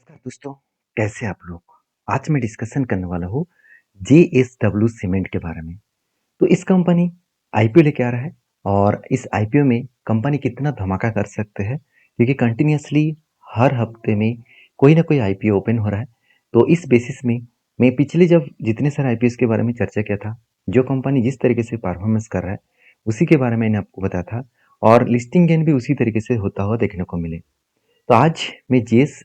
नमस्कार दोस्तों, कैसे आप लोग? आज मैं डिस्कशन करने वाला हूँ जेएसडब्ल्यू सीमेंट के बारे में। तो इस कंपनी आईपीओ लेके आ रहा है और इस आईपीओ में कंपनी कितना धमाका कर सकते हैं क्योंकि कंटिन्यूअसली हर हफ्ते में कोई ना कोई आईपीओ ओपन हो रहा है। तो इस बेसिस में मैं पिछले जब जितने सारे आईपीओ के बारे में चर्चा किया था, जो कंपनी जिस तरीके से परफॉर्मेंस कर रहा है, उसी के बारे में मैंने आपको बताया था और लिस्टिंग गेन भी उसी तरीके से होता हुआ देखने को मिले। तो आज मैं जेएस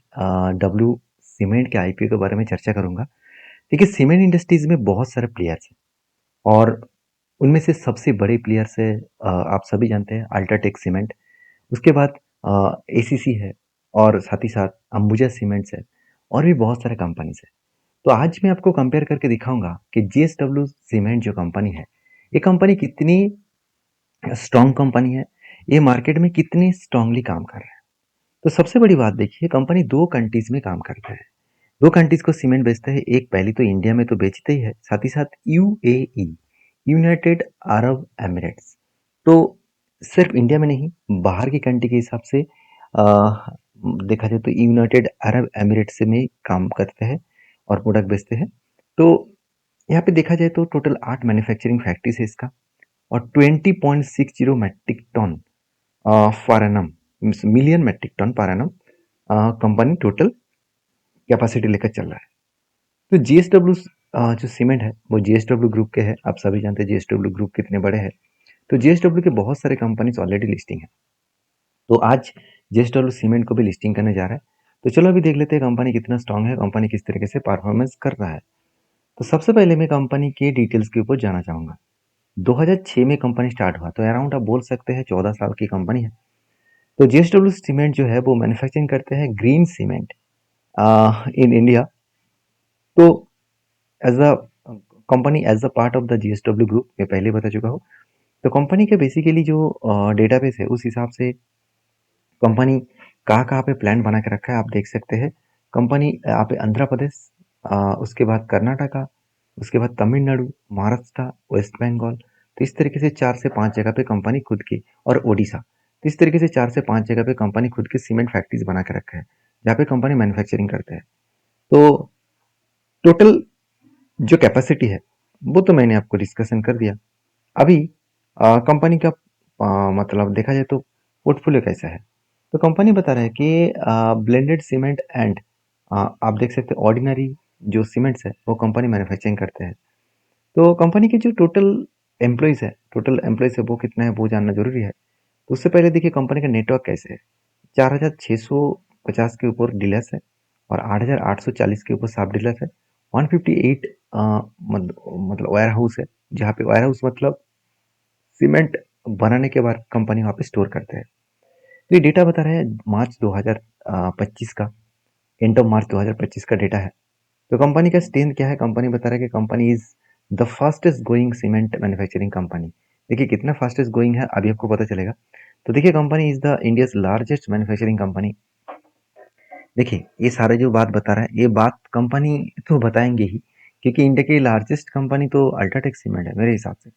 डब्ल्यू सीमेंट के आईपीओ के बारे में चर्चा करूंगा। देखिए, सीमेंट इंडस्ट्रीज में बहुत सारे प्लेयर्स हैं और उनमें से सबसे बड़े प्लेयर्स है, आप सभी जानते हैं, अल्ट्राटेक सीमेंट। उसके बाद एसीसी है और साथ ही साथ अंबुजा सीमेंट्स है और भी बहुत सारे कंपनीज है। तो आज मैं आपको कंपेयर करके दिखाऊंगा कि जेएसडब्ल्यू सीमेंट जो कंपनी है, ये कंपनी कितनी स्ट्रांग कंपनी है, ये मार्केट में कितनी स्ट्रांगली काम कर रहा है। तो सबसे बड़ी बात देखिए, कंपनी दो कंट्रीज में काम करता है। दो कंट्रीज को सीमेंट बेचता है। एक पहली तो इंडिया में तो बेचते ही है, साथ ही साथ यूएई, यूनाइटेड अरब एमिरेट्स। तो सिर्फ इंडिया में नहीं, बाहर की कंट्री के हिसाब से देखा जाए तो यूनाइटेड अरब एमिरेट्स में काम करते हैं और प्रोडक्ट बेचते हैं। तो यहाँ पे देखा जाए तो टोटल 8 मैन्युफैक्चरिंग फैक्ट्रीज है इसका और 20.60 मैट्रिक टन पर एनम, मिलियन मैट्रिक टन पर एनम कंपनी टोटल कैपेसिटी लेकर चल रहा है। तो जीएसडब्ल्यू जो सीमेंट है वो जीएसडब्ल्यू ग्रुप के है। आप सभी जानते हैं जीएसडब्ल्यू ग्रुप कितने बड़े हैं। तो जीएसडब्ल्यू के बहुत सारे कंपनीज ऑलरेडी लिस्टिंग है। तो आज जेएसडब्ल्यू सीमेंट को भी लिस्टिंग करने जा रहा है। तो चलो अभी देख लेते हैं कंपनी कितना स्ट्रांग है, कंपनी किस तरीके से परफॉर्मेंस कर रहा है। तो सबसे पहले मैं कंपनी के डिटेल्स के ऊपर जाना चाहूंगा। 2006 में कंपनी स्टार्ट हुआ, तो अराउंड आप बोल सकते हैं 14 साल की कंपनी है। तो जेएसडब्ल्यू सीमेंट जो है वो मैन्युफैक्चरिंग करते हैं ग्रीन सीमेंट इन इंडिया। तो as a company, as a part of the JSW group, मैं पहले बता चुका हूँ। तो कंपनी के बेसिकली जो डेटाबेस है उस हिसाब से कंपनी कहाँ कहाँ पे प्लान बना के रखा है आप देख सकते हैं। कंपनी यहाँ पे आंध्र प्रदेश, उसके बाद कर्नाटका, उसके बाद तमिलनाडु, महाराष्ट्र, वेस्ट बंगाल। तो इस तरीके से 4 से 5 जगह पे कंपनी खुद की, और ओडिशा। तो इस तरीके से 4 से 5 जगह पे कंपनी खुद की सीमेंट फैक्ट्रीज बना के रखा है जहाँ पे कंपनी मैन्युफैक्चरिंग करते हैं। तो टोटल जो कैपेसिटी है वो तो मैंने आपको डिस्कशन कर दिया। अभी कंपनी का मतलब देखा जाए तो पोर्टफोलियो कैसा है। तो कंपनी बता रहा है कि ब्लेंडेड सीमेंट एंड आप देख सकते हैं ऑर्डिनरी जो सीमेंट्स है वो कंपनी मैन्युफैक्चरिंग करते हैं। तो कंपनी के जो टोटल एम्प्लॉयज है वो कितना है वो जानना जरूरी है। तो उससे पहले देखिए कंपनी का नेटवर्क कैसे है। 4650 के ऊपर डीलर्स है और 8840 के ऊपर सब डीलर्स है। 158 मतलब वेयर हाउस है, जहाँ पे वेयर हाउस मतलब सीमेंट बनाने के बाद कंपनी वहाँ पे स्टोर करते हैं। तो ये डेटा बता रहा है मार्च 2025 का, एंड ऑफ मार्च 2025 का डेटा है। तो कंपनी का स्ट्रेंथ क्या है, कंपनी बता रहा है कि company is the fastest going cement manufacturing company. देखिए कितना फास्टेस्ट गोइंग है अभी आपको पता चलेगा। तो देखिए company is the India's largest manufacturing company. देखिए ये सारे जो बात बता रहा है ये बात कंपनी तो बताएंगे ही, क्योंकि इंडिया की लार्जेस्ट कंपनी तो अल्ट्राटेक सीमेंट है मेरे हिसाब से।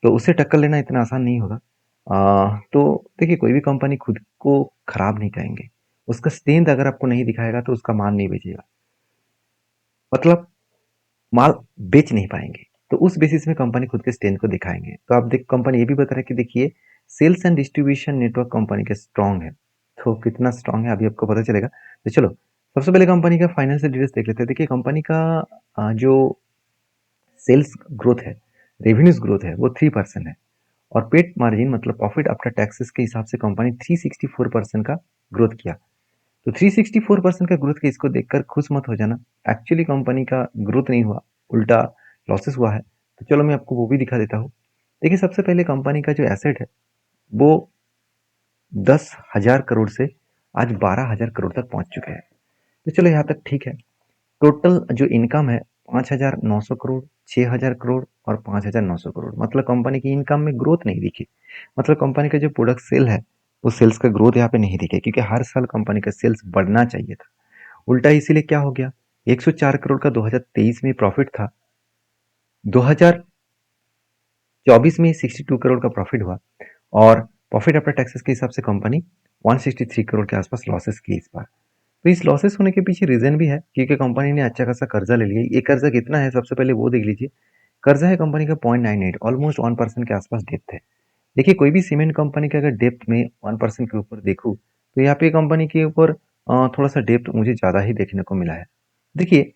तो उससे टक्कर लेना इतना आसान नहीं होगा। तो देखिए कोई भी कंपनी खुद को खराब नहीं कहेंगे, उसका स्ट्रेंथ अगर आपको नहीं दिखाएगा तो उसका माल नहीं बेचेगा, मतलब माल बेच नहीं पाएंगे। तो उस बेसिस में कंपनी खुद के स्ट्रेंथ को दिखाएंगे। तो आप देख कंपनी ये भी बता रहा है कि देखिए sales and distribution network company का स्ट्रांग है। तो कितना स्ट्रांग है अभी आपको पता चलेगा। तो चलो सबसे पहले कंपनी का फाइनेंशियल डिटेल्स देख लेते हैं। देखिए कंपनी का जो सेल्स ग्रोथ है, रेवेन्यूज ग्रोथ है वो 3% है और पेट मार्जिन मतलब प्रॉफिट आफ्टर टैक्सेस के हिसाब से कंपनी 364% का ग्रोथ किया। तो 364% का ग्रोथ के इसको देखकर खुश मत हो जाना। एक्चुअली कंपनी का ग्रोथ नहीं हुआ, उल्टा लॉसेस हुआ है। तो चलो मैं आपको वो भी दिखा देता हूँ। देखिए सबसे पहले कंपनी का जो एसेट है वो 10,000 करोड़ से आज 12,000 करोड़ तक पहुंच चुके हैं। तो चलो यहाँ तक ठीक है। टोटल जो इनकम है 5,900 करोड़, 6,000 करोड़ और 5,900 करोड़, मतलब कंपनी की इनकम में ग्रोथ नहीं दिखी। मतलब कंपनी का जो प्रोडक्ट सेल है वो सेल्स का ग्रोथ यहाँ पे नहीं दिखे, क्योंकि हर साल कंपनी का सेल्स बढ़ना चाहिए था। उल्टा इसीलिए क्या हो गया, 104 करोड़ का 2023 में प्रॉफिट था, 2024 में 62 करोड़ का प्रॉफिट हुआ और प्रॉफिट आफ्टर टैक्सेस के हिसाब से कंपनी 163 करोड़ के आसपास लॉसेस की इस बार। तो इस लॉसेस होने के पीछे रीज़न भी है क्योंकि कंपनी ने अच्छा खासा कर्जा ले लिया। ये कर्जा कितना है सबसे पहले वो देख लीजिए। कर्जा है कंपनी का 0.98 ऑलमोस्ट 1% के आसपास डेप्थ है। देखिए कोई भी सीमेंट कंपनी का अगर डेप्थ में 1% के ऊपर देखूँ तो यहाँ पे कंपनी के ऊपर थोड़ा-सा डेप्थ मुझे ज़्यादा ही देखने को मिला है। देखिए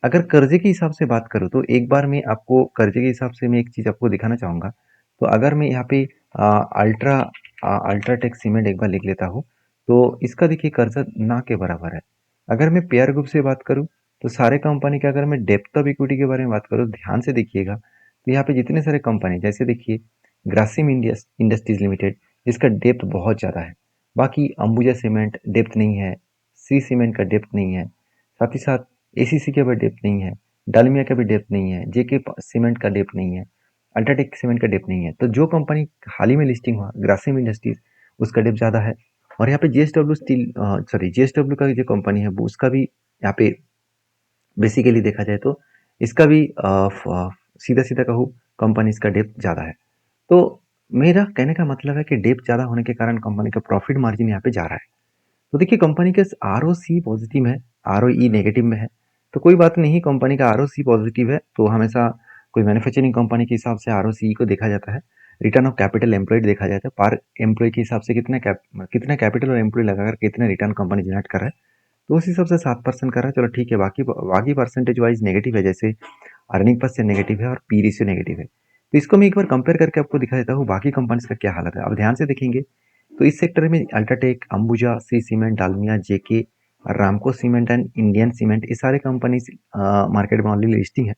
अगर कर्जे के हिसाब से बात करूँ तो एक बार मैं आपको कर्जे के हिसाब से मैं एक चीज़ आपको दिखाना चाहूँगा। तो अगर मैं यहाँ पे अल्ट्रा अल्ट्राटेक सीमेंट एक बार लिख लेता हूँ, तो इसका देखिए कर्जा ना के बराबर है। अगर मैं पेयर ग्रुप से बात करूँ, तो सारे कंपनी का अगर मैं डेप्थ ऑफ इक्विटी के बारे में बात करूँ, ध्यान से देखिएगा, तो यहाँ पे जितने सारे कंपनी जैसे देखिए ग्रासिम इंडस्ट्रीज लिमिटेड इसका डेप्थ बहुत ज़्यादा है। बाकी अंबुजा सीमेंट डेप्थ नहीं है, सी सीमेंट का डेप्थ नहीं है, साथ ही साथ एसीसी का भी डेप्थ नहीं है, डालमिया का भी डेप्थ नहीं है, जेके सीमेंट का डेप्थ नहीं है, अल्ट्राटेक सीमेंट का डेप्थ नहीं है। तो जो कंपनी हाल ही में लिस्टिंग हुआ ग्रासिम इंडस्ट्रीज उसका डेप्थ ज़्यादा है। और यहाँ पे जेएसडब्ल्यू स्टील सॉरी जेएसडब्ल्यू का जो कंपनी है वो उसका भी यहाँ पे बेसिकली देखा जाए तो इसका भी सीधा सीधा कहूँ कंपनी इसका डेप्थ ज़्यादा है। तो मेरा कहने का मतलब है कि डेप्थ ज़्यादा होने के कारण कंपनी का प्रॉफिट मार्जिन यहाँ पे जा रहा है। तो देखिए कंपनी का आरओसी पॉजिटिव है, आरओई नेगेटिव में है। तो कोई बात नहीं, कंपनी का आरओसी पॉजिटिव है तो हमेशा कोई मैन्युफैक्चरिंग कंपनी के हिसाब से आरओसी को देखा जाता है। रिटर्न ऑफ कैपिटल एम्प्लॉयड देखा जाता है, पर एम्प्लॉय के हिसाब से कितना कैपिटल और एम्प्लॉय लगाकर कितने रिटर्न कंपनी जनरेट कर रहा है। तो उस हिसाब से 7% कर रहा है, चलो ठीक है। बाकी बाकी परसेंटेज वाइज नेगेटिव है, जैसे अर्निंग पर शेयर नेगेटिव है और पी रेशियो नेगेटिव है। तो इसको मैं एक बार कंपेयर करके आपको दिखा देता हूँ बाकी कंपनीज का क्या हालत है। अब ध्यान से देखेंगे तो इस सेक्टर में UltraTech, Ambuja, C cement, Dalmia, JK, Ramco cement and Indian cement ये सारे कंपनीज मार्केट में ऑलरेडी लिस्टिंग है।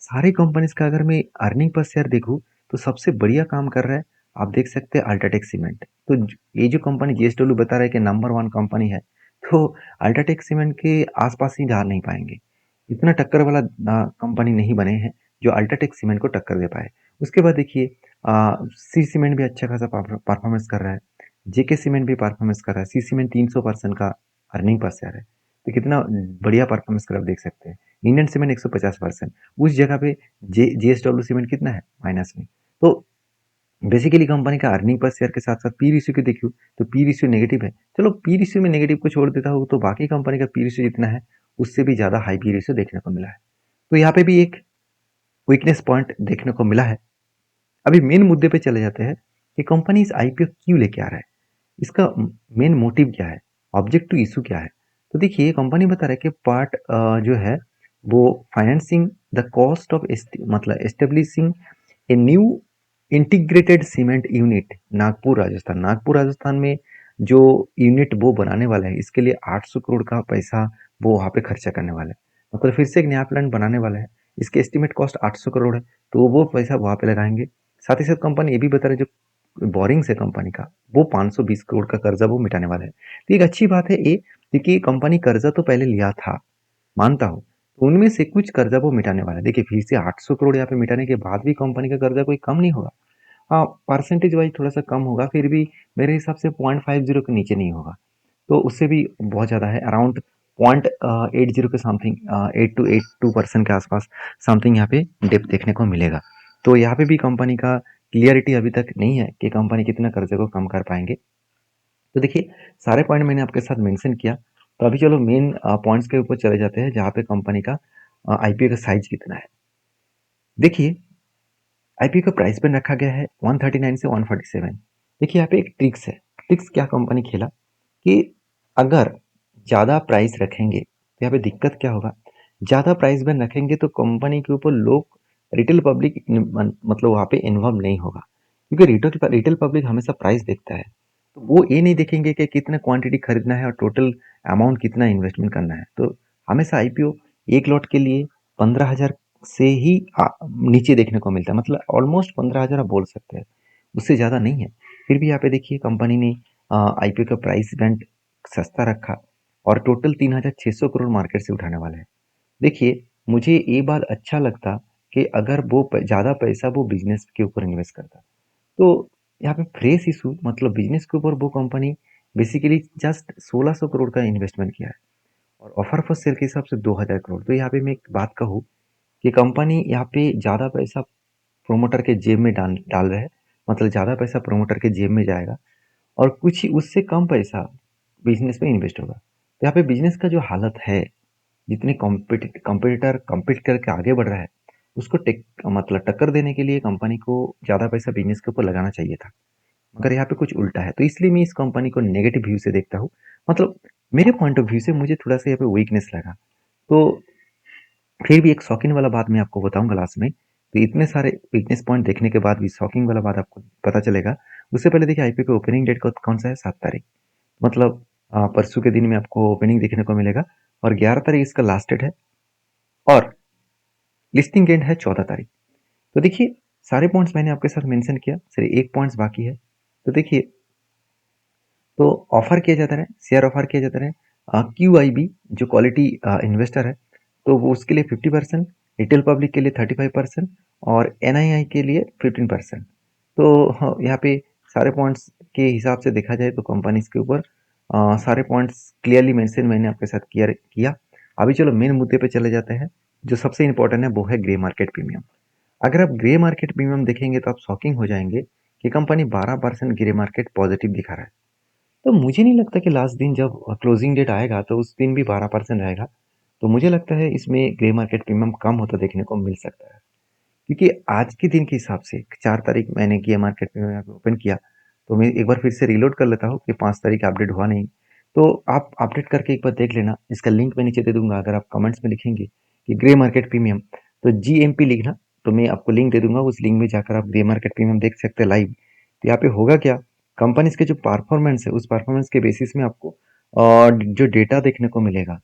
सारे कंपनीज का अगर मैं अर्निंग पर शेयर देखूँ तो सबसे बढ़िया काम कर रहा है, आप देख सकते हैं अल्ट्राटेक सीमेंट। तो ये जो कंपनी जीएसडब्ल्यू बता रहा है कि नंबर 1 कंपनी है, तो अल्ट्राटेक सीमेंट के आसपास ही जा नहीं पाएंगे। इतना टक्कर वाला कंपनी नहीं बने हैं जो अल्ट्राटेक सीमेंट को टक्कर दे पाए। उसके बाद देखिए सी सीमेंट भी अच्छा खासा परफॉर्मेंस कर रहा है, जेके सीमेंट भी परफॉर्मेंस कर रहा है। सी सीमेंट 300% का अर्निंग पर शेयर है, तो कितना बढ़िया परफॉर्मेंस कर आप देख सकते हैं। इंडियन सीमेंट 150%, उस जगह पे जेएसडब्ल्यू सीमेंट कितना है माइनस में। तो बेसिकली कंपनी का अर्निंग पर शेयर के साथ साथ पी रेशियो को देखियो तो पी रेशियो नेगेटिव है। चलो पी रेशियो में नेगेटिव को छोड़ देता हूँ तो बाकी कंपनी का पी रेशियो जितना है उससे भी ज़्यादा हाई पी रेशियो देखने को मिला है। तो यहाँ पे भी एक वीकनेस पॉइंट देखने को मिला है। अभी मेन मुद्दे पे चले जाते हैं कि कंपनी इस आईपीओ क्यों लेके आ रहा है, इसका मेन मोटिव क्या है, ऑब्जेक्टिव इशू क्या है। तो देखिए कंपनी बता रहा है कि पार्ट जो है वो फाइनेंसिंग द कॉस्ट ऑफ मतलब establishing a new integrated cement unit Nagpur Rajasthan. Nagpur Rajasthan में जो यूनिट वो बनाने वाला है इसके लिए 800 करोड़ का पैसा वो वहाँ पे खर्चा करने वाला है। मतलब फिर से एक नया प्लांट बनाने वाला है, इसके एस्टिमेट कॉस्ट 800 करोड़ है, तो वो पैसा वहाँ पे लगाएंगे। साथ ही साथ कंपनी ये भी बता रही है जो बोरिंग्स है कंपनी का वो 520 करोड़ का कर्जा वो मिटाने वाला है। तो एक अच्छी बात है ये, क्योंकि कंपनी कर्जा तो पहले लिया था, मानता हूँ, तो उनमें से कुछ कर्जा वो मिटाने वाला है। देखिए फिर से 800 करोड़ यहाँ पे मिटाने के बाद भी कंपनी का कर्जा कोई कम नहीं होगा। हाँ, परसेंटेज वाइज थोड़ा सा कम होगा, फिर भी मेरे हिसाब से 0.50 के नीचे नहीं होगा। तो उससे भी बहुत ज़्यादा है, अराउंड 0.80 के समथिंग, 8 to 82% के आसपास समथिंग यहाँ पे डेप्थ देखने को मिलेगा। तो यहाँ पे भी कंपनी का क्लियरिटी अभी तक नहीं है कि कंपनी कितना कर्जे को कम कर पाएंगे। तो देखिए सारे पॉइंट मैंने आपके साथ मेंशन किया। तो अभी चलो मेन पॉइंट्स के ऊपर चले जाते हैं जहाँ पे कंपनी का आईपीओ का साइज कितना है। देखिए आईपीओ का प्राइस बैंड रखा गया है 139 से 147। देखिए यहाँ पे एक ट्रिक्स है। ट्रिक्स क्या कंपनी खेला कि अगर ज़्यादा प्राइस रखेंगे तो यहाँ पे दिक्कत क्या होगा, ज़्यादा प्राइस बैंड रखेंगे तो कंपनी के ऊपर लोग रिटेल पब्लिक मतलब वहाँ पे इन्वॉल्व नहीं होगा, क्योंकि रिटेल पब्लिक हमेशा प्राइस देखता है। तो वो ये नहीं देखेंगे कि कितना क्वांटिटी खरीदना है और टोटल अमाउंट कितना इन्वेस्टमेंट करना है। तो हमेशा आईपीओ एक लॉट के लिए 15,000 से ही नीचे देखने को मिलता है, मतलब ऑलमोस्ट 15,000 आप बोल सकते हैं, उससे ज़्यादा नहीं है। फिर भी यहाँ पे देखिए कंपनी ने आईपीओ का प्राइस बैंड सस्ता रखा और टोटल 3,600 करोड़ मार्केट से उठाने वाला है। देखिए मुझे ये बात अच्छा लगता कि अगर वो ज़्यादा पैसा वो बिजनेस के ऊपर इन्वेस्ट करता। तो यहाँ पे फ्रेश इशू मतलब बिजनेस के ऊपर वो कंपनी बेसिकली जस्ट 1600 करोड़ का इन्वेस्टमेंट किया है और ऑफर फॉर सेल के हिसाब से 2000 करोड़। तो यहाँ पे मैं एक बात कहूँ कि कंपनी यहाँ पे ज़्यादा पैसा प्रोमोटर के जेब में डाल डाल रहे हैं, मतलब ज़्यादा पैसा प्रोमोटर के जेब में जाएगा और कुछ ही उससे कम पैसा बिजनेस में इन्वेस्ट होगा। यहाँ पे बिजनेस का जो हालत है, जितने कॉम्पिटिटर कम्पीट करके आगे बढ़ रहा है, उसको मतलब टक्कर देने के लिए कंपनी को ज़्यादा पैसा बिजनेस के ऊपर लगाना चाहिए था। मगर यहाँ पे कुछ उल्टा है, तो इसलिए मैं इस कंपनी को नेगेटिव व्यू से देखता हूँ। मतलब मेरे पॉइंट ऑफ व्यू से मुझे थोड़ा सा यहाँ पे वीकनेस लगा। तो फिर भी एक शॉकिंग वाला बात मैं आपको बताऊंगा लास्ट में। तो इतने सारे वीकनेस पॉइंट देखने के बाद भी शॉकिंग वाला बात आपको पता चलेगा। उससे पहले देखिए आईपीओ का ओपनिंग डेट कौन सा है, 7 तारीख। मतलब परसों के दिन में आपको ओपनिंग देखने को मिलेगा। और 11 तारीख इसका लास्ट डेट है। और लिस्टिंग डेट है 14 तारीख। तो देखिए सारे पॉइंट्स मैंने आपके साथ मेंशन किया, सिर्फ एक पॉइंट्स बाकी है। तो देखिए, तो ऑफर किया जाता है, शेयर ऑफर किया जाता है। QIB जो क्वालिटी इन्वेस्टर है, तो वो उसके लिए 50%, रिटेल पब्लिक के लिए 35% और NII के लिए 15%। तो हाँ, यहाँ पे सारे पॉइंट्स के हिसाब से देखा जाए तो कंपनीज के ऊपर सारे पॉइंट्स क्लियरली मेंशन मैंने आपके साथ किया। अभी चलो मेन मुद्दे पे चले जाते हैं। जो सबसे इंपॉर्टेंट है वो है ग्रे मार्केट प्रीमियम। अगर आप ग्रे मार्केट प्रीमियम देखेंगे तो आप शॉकिंग हो जाएंगे कि कंपनी 12% ग्रे मार्केट पॉजिटिव दिखा रहा है। तो मुझे नहीं लगता कि लास्ट दिन जब क्लोजिंग डेट आएगा तो उस दिन भी 12% रहेगा। तो मुझे लगता है इसमें ग्रे मार्केट प्रीमियम कम होता देखने को मिल सकता है। क्योंकि आज के दिन के हिसाब से 4 तारीख मैंने ग्रे मार्केट प्रीमियम ओपन किया। तो मैं एक बार फिर से रीलोड कर लेता हूँ कि 5 तारीख अपडेट हुआ नहीं। तो आप अपडेट करके एक बार देख लेना। इसका लिंक मैं नीचे दे दूंगा। अगर आप कमेंट्स में लिखेंगे कि ग्रे मार्केट प्रीमियम, तो GMP लिखना। तो मैं आपको लिंक दे दूंगा, उस लिंक में जाकर आप ग्रे मार्केट प्रीमियम देख सकते हैं लाइव। तो यहाँ पे होगा क्या, कंपनीज के जो परफॉर्मेंस है उस परफॉर्मेंस के बेसिस में आपको और जो डेटा देखने को मिलेगा,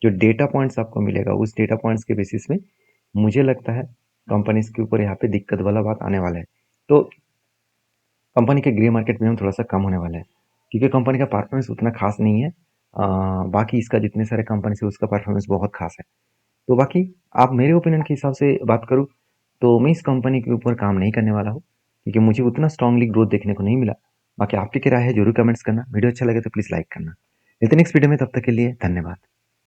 जो डेटा पॉइंट्स आपको मिलेगा उस डेटा पॉइंट्स के बेसिस में मुझे लगता है कंपनीज के ऊपर यहाँ पे दिक्कत वाला बात आने वाला है। तो कंपनी के ग्रे मार्केट में थोड़ा सा कम होने वाला है, क्योंकि कंपनी का परफॉर्मेंस उतना खास नहीं है। बाकी इसका जितने सारे कंपनी से उसका परफॉर्मेंस बहुत खास है। तो बाकी आप मेरे ओपिनियन के हिसाब से बात करूँ तो मैं इस कंपनी के ऊपर काम नहीं करने वाला हूँ, क्योंकि मुझे उतना स्ट्रांगली ग्रोथ देखने को नहीं मिला। बाकी आपकी क्या राय है जरूर कमेंट्स करना। वीडियो अच्छा लगे तो प्लीज़ लाइक करना। मिलते हैं नेक्स्ट वीडियो में, तब तक के लिए धन्यवाद।